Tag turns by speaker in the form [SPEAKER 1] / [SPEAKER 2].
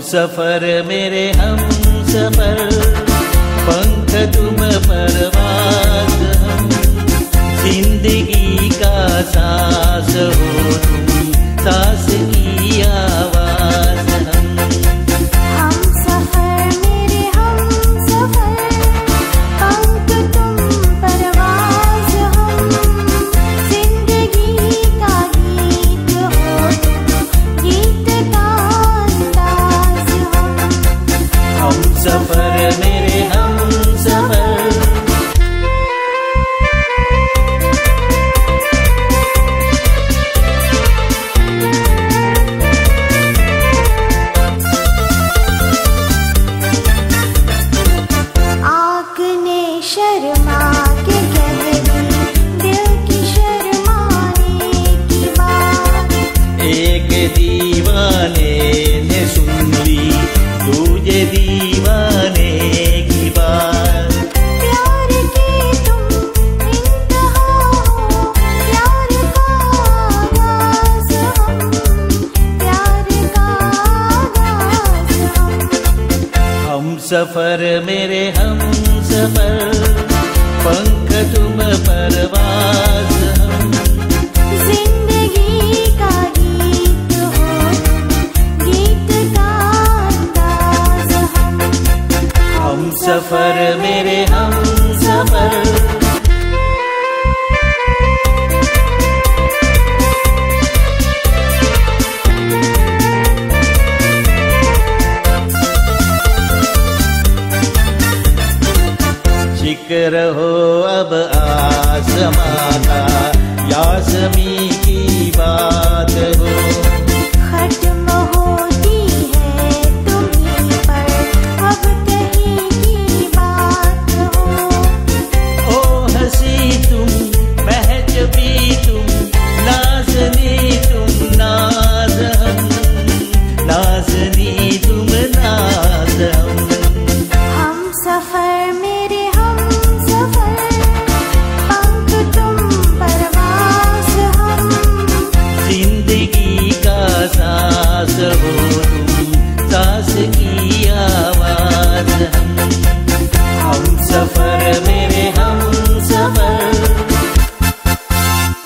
[SPEAKER 1] सफर मेरे हम सफर, पंख तुम परवाज़ हम, जिंदगी का सांस हो तुम, सांस की आवाज़ हम।
[SPEAKER 2] हम सफर मेरे हम सफर, पंख तुम परवाज़ हम, जिंदगी का गीत हो तुम, गीत का अंदाज़ हम
[SPEAKER 1] सफर मेरे हम सफर।
[SPEAKER 2] आँख ने शर्मा के कह दी दिल की शर्माने की बात,
[SPEAKER 1] एक दीवाने ने सुन ली दूजे दीवाने की बात।
[SPEAKER 2] प्यार की तुम इंतहा हो, प्यार का आगाज़ हम, प्यार का आगाज़ हम
[SPEAKER 1] सफर मेरे हम सफर, पंख तुम परवाज़